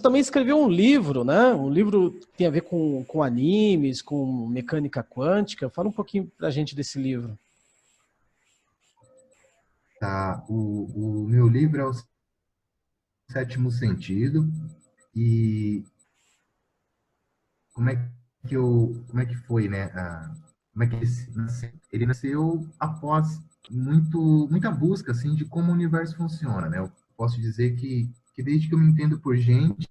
também escreveu um livro, né? Um livro que tem a ver com animes, com mecânica quântica. Fala um pouquinho pra gente desse livro. Tá, o meu livro é o Sétimo Sentido. E como é que foi, né? Como é que ele nasceu? Ele nasceu após muita busca, assim, de como o universo funciona, né? Eu posso dizer que desde que eu me entendo por gente,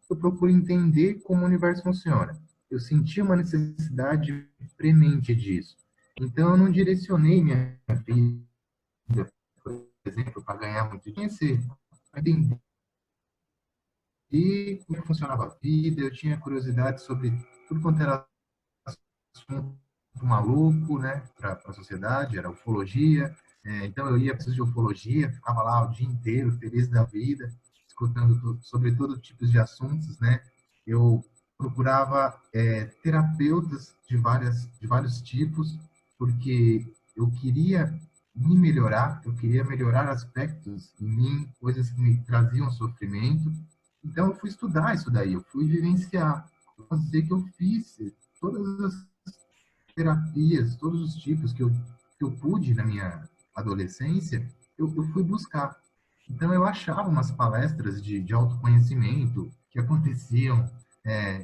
eu procuro entender como o universo funciona. Eu senti uma necessidade premente disso. Então, eu não direcionei minha vida, por exemplo, para ganhar muito dinheiro, para entender como funcionava a vida, eu tinha curiosidade sobre tudo quanto era assunto maluco, né, para a sociedade, era ufologia. Então eu ia para de ufologia, ficava lá o dia inteiro, feliz da vida, escutando sobre todo tipo de assuntos, né. Eu procurava terapeutas de vários tipos, porque eu queria me melhorar, eu queria melhorar aspectos em mim, coisas que me traziam sofrimento. Então eu fui estudar isso daí, eu fui vivenciar. Eu posso dizer que eu fiz todas as terapias, todos os tipos que eu pude na minha adolescência, eu fui buscar. Então, eu achava umas palestras de autoconhecimento que aconteciam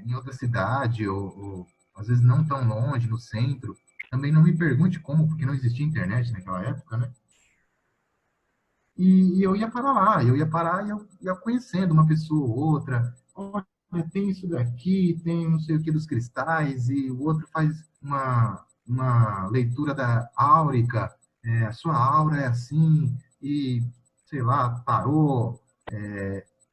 em outra cidade, ou às vezes não tão longe, no centro. Também não me pergunte como, porque não existia internet naquela época, né? E eu ia para lá, eu ia parar e eu ia conhecendo uma pessoa ou outra. Olha, tem isso daqui, tem não sei o que dos cristais, e o outro faz uma leitura da áurica, a sua aura é assim, e sei lá, tarô,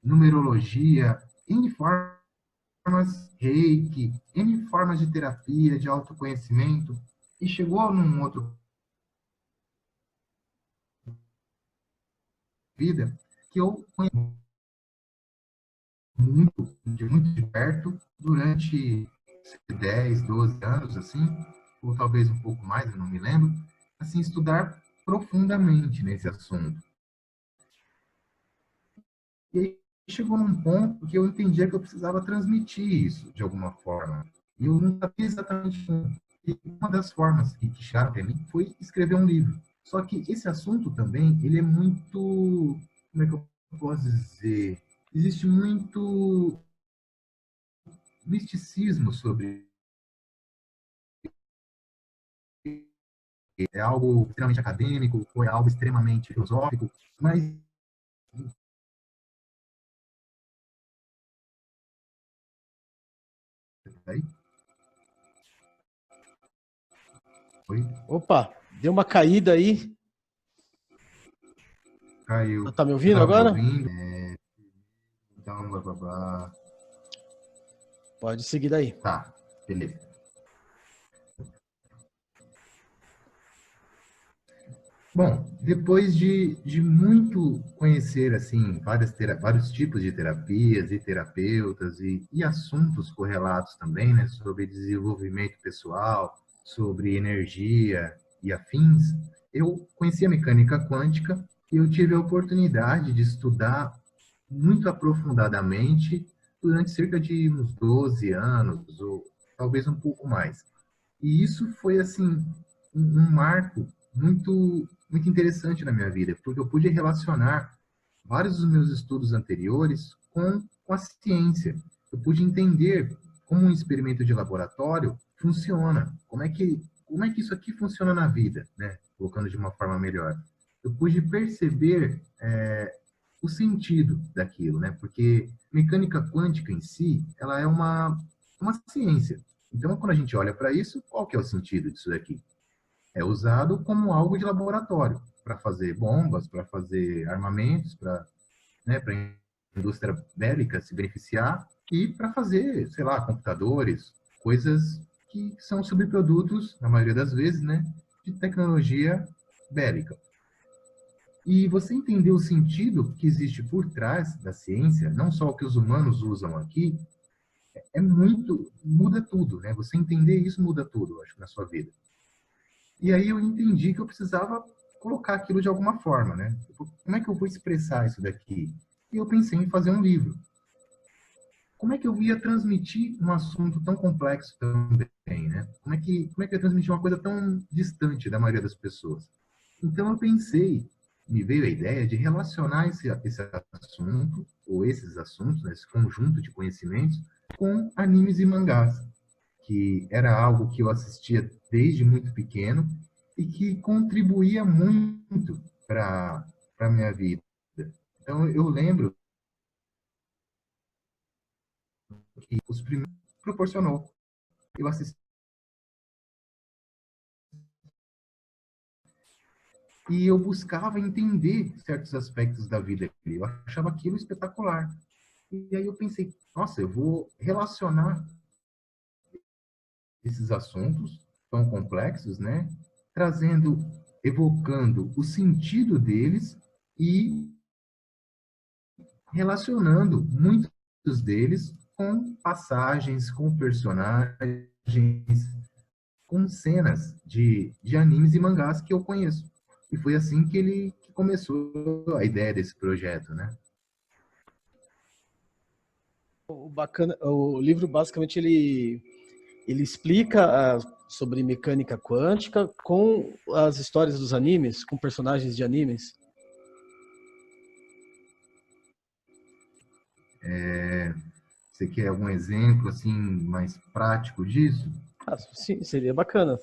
numerologia, N formas, reiki, N formas de terapia, de autoconhecimento. E chegou num outro vida que eu conheci muito de perto durante 10, 12 anos, assim, ou talvez um pouco mais, eu não me lembro, assim, estudar profundamente nesse assunto. E aí chegou num ponto que eu entendia que eu precisava transmitir isso de alguma forma. E eu não sabia exatamente como. E uma das formas que chegaram até mim foi escrever um livro. Só que esse assunto também, ele é muito, como é que eu posso dizer? Existe muito misticismo sobre. É algo extremamente acadêmico, ou é algo extremamente filosófico, mas aí foi, Opa, deu uma caída aí. caiu. Tá me Você ouvindo estava me agora? ouvindo? Então, blá, blá, blá. Pode seguir daí. Tá, beleza. Bom, depois de muito conhecer assim vários tipos de terapias e terapeutas e assuntos correlatos também, né, sobre desenvolvimento pessoal, sobre energia e afins, eu conheci a mecânica quântica e eu tive a oportunidade de estudar muito aprofundadamente durante cerca de uns 12 anos ou talvez um pouco mais. E isso foi assim um marco muito interessante na minha vida, porque eu pude relacionar vários dos meus estudos anteriores com a ciência. Eu pude entender como um experimento de laboratório funciona, como é que isso aqui funciona na vida, né? Colocando de uma forma melhor. Eu pude perceber o sentido daquilo, né? Porque mecânica quântica em si, ela é uma ciência. Então, quando a gente olha para isso, qual que é o sentido disso daqui? É usado como algo de laboratório para fazer bombas, para fazer armamentos, para, né, para a indústria bélica se beneficiar e para fazer, sei lá, computadores, coisas que são subprodutos, na maioria das vezes, né, de tecnologia bélica. E você entender o sentido que existe por trás da ciência, não só o que os humanos usam aqui, muda tudo, né? Você entender isso muda tudo, eu acho, na sua vida. E aí eu entendi que eu precisava colocar aquilo de alguma forma, né? Como é que eu vou expressar isso daqui? E eu pensei em fazer um livro. como é que eu ia transmitir um assunto tão complexo também, né? Como é que eu ia transmitir uma coisa tão distante da maioria das pessoas? Então eu pensei, me veio a ideia de relacionar esse assunto, ou esses assuntos, né, esse conjunto de conhecimentos, com animes e mangás, que era algo que eu assistia desde muito pequeno e que contribuía muito para a minha vida. Então eu lembro que os primeiros proporcionou. Eu assisti e eu buscava entender certos aspectos da vida dele. Eu achava aquilo espetacular. E aí eu pensei, nossa, eu vou relacionar esses assuntos tão complexos, né? Trazendo, evocando o sentido deles e relacionando muitos deles com passagens, com personagens, com cenas de animes e mangás que eu conheço. E foi assim que ele que começou a ideia desse projeto, né? O bacana, o livro basicamente ele explica sobre mecânica quântica com as histórias dos animes, com personagens de animes. Você quer algum exemplo assim mais prático disso? Sim, seria bacana.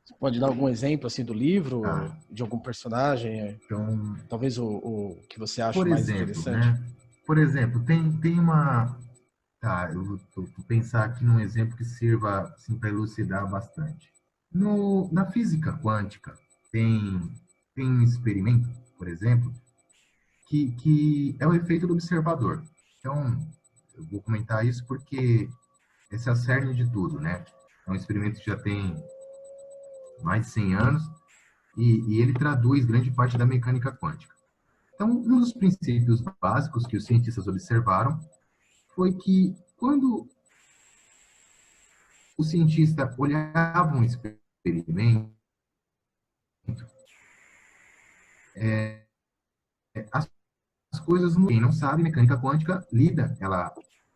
Você pode dar algum exemplo assim do livro, Tá. de algum personagem, Então, talvez o que você acha por mais exemplo, interessante? né? Por exemplo, tem uma. Tá, eu vou pensar aqui num exemplo que sirva assim, para elucidar bastante. Na física quântica, tem um experimento, por exemplo, que é o efeito do observador. Então, eu vou comentar isso porque esse é a cerne de tudo, né? É um experimento que já tem mais de 100 anos e ele traduz grande parte da mecânica quântica. Então, um dos princípios básicos que os cientistas observaram foi que quando o cientista olhava um experimento, as coisas, quem não sabe, mecânica quântica lida, ela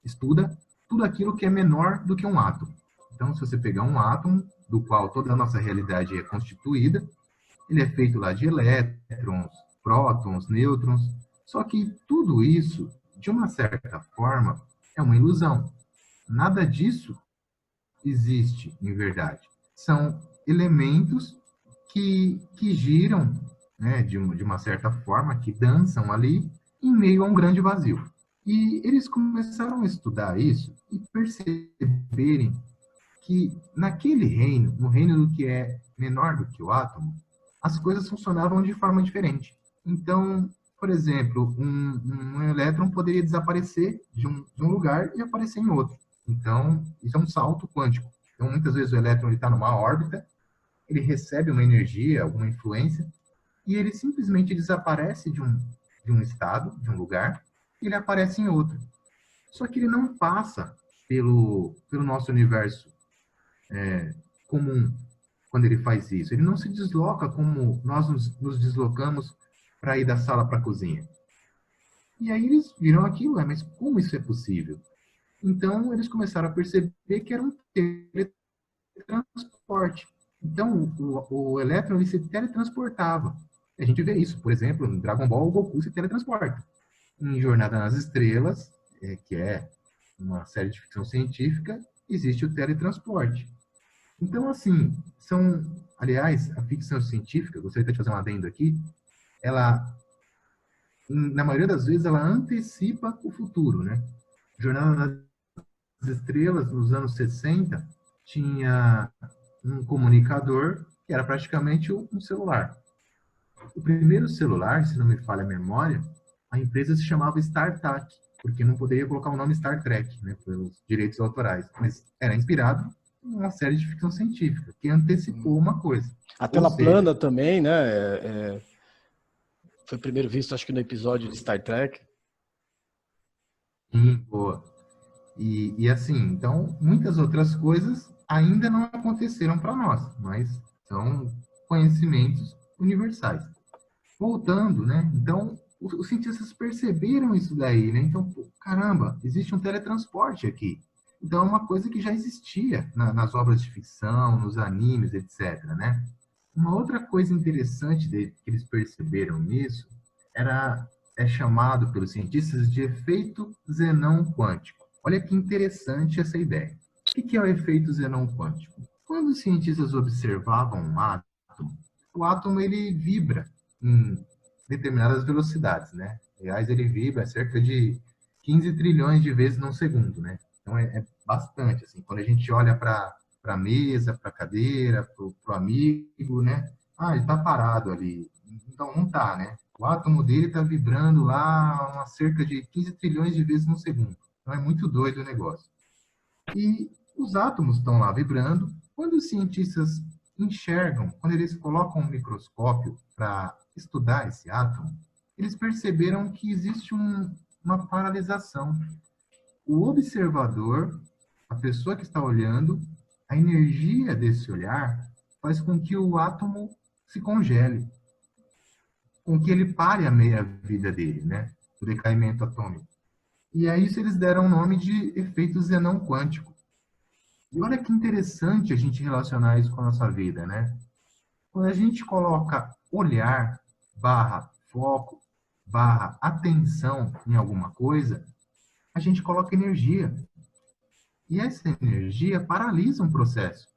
estuda tudo aquilo que é menor do que um átomo. Então, se você pegar um átomo, do qual toda a nossa realidade é constituída, ele é feito lá de elétrons, prótons, nêutrons, só que tudo isso, de uma certa forma, é uma ilusão. Nada disso existe em verdade. São elementos que giram, né, de uma certa forma, que dançam ali em meio a um grande vazio. E eles começaram a estudar isso e perceberem que naquele reino, no reino do que é menor do que o átomo, as coisas funcionavam de forma diferente. Então, por exemplo, um elétron poderia desaparecer de um lugar e aparecer em outro. Então, isso é um salto quântico. Então, muitas vezes o elétron está numa órbita, ele recebe uma energia, alguma influência, e ele simplesmente desaparece de um estado, de um lugar, e ele aparece em outro. Só que ele não passa pelo nosso universo comum quando ele faz isso. Ele não se desloca como nós nos deslocamos para ir da sala para a cozinha. E aí eles viram aquilo, mas como isso é possível? Então eles começaram a perceber que era um teletransporte. Então o elétron ele se teletransportava. A gente vê isso, por exemplo, no Dragon Ball, o Goku se teletransporta. Em Jornada nas Estrelas, que é uma série de ficção científica, existe o teletransporte. Então, assim, aliás, a ficção científica, gostaria de fazer um adendo aqui, ela, na maioria das vezes, ela antecipa o futuro, né? Jornada nas Estrelas, nos anos 60, tinha um comunicador que era praticamente um celular. O primeiro celular, se não me falha a memória, a empresa se chamava StarTAC, porque não poderia colocar o nome Star Trek, né, pelos direitos autorais, mas era inspirado em uma série de ficção científica, que antecipou uma coisa. A Ou tela seja, plana também, né? Foi primeiro visto, acho que no episódio de Star Trek. boa. E assim, então, muitas outras coisas ainda não aconteceram para nós, mas são conhecimentos universais. Voltando, né? Então, os cientistas perceberam isso daí, né? Então, pô, caramba, existe um teletransporte aqui. Então, é uma coisa que já existia nas obras de ficção, nos animes, etc., né? Uma outra coisa interessante que eles perceberam nisso é chamado pelos cientistas de efeito Zenão quântico. Olha que interessante essa ideia. O que é o efeito Zenão quântico? Quando os cientistas observavam um átomo, o átomo ele vibra em determinadas velocidades, né? Aliás, ele vibra cerca de 15 trilhões de vezes num segundo, né? Então é bastante, assim, quando a gente olha para a mesa, para a cadeira, para o amigo, né? Ah, ele está parado ali. Então não está, né? O átomo dele está vibrando lá a cerca de 15 trilhões de vezes no segundo. Então é muito doido o negócio. E os átomos estão lá vibrando. Quando os cientistas enxergam, quando eles colocam um microscópio para estudar esse átomo, eles perceberam que existe uma paralisação. O observador, a pessoa que está olhando, a energia desse olhar faz com que o átomo se congele, com que ele pare a meia-vida dele, né? O decaimento atômico. E a isso eles deram o nome de efeito Zenão quântico. E olha que interessante a gente relacionar isso com a nossa vida, né? Quando a gente coloca olhar, barra foco, barra atenção em alguma coisa, a gente coloca energia. E essa energia paralisa um processo.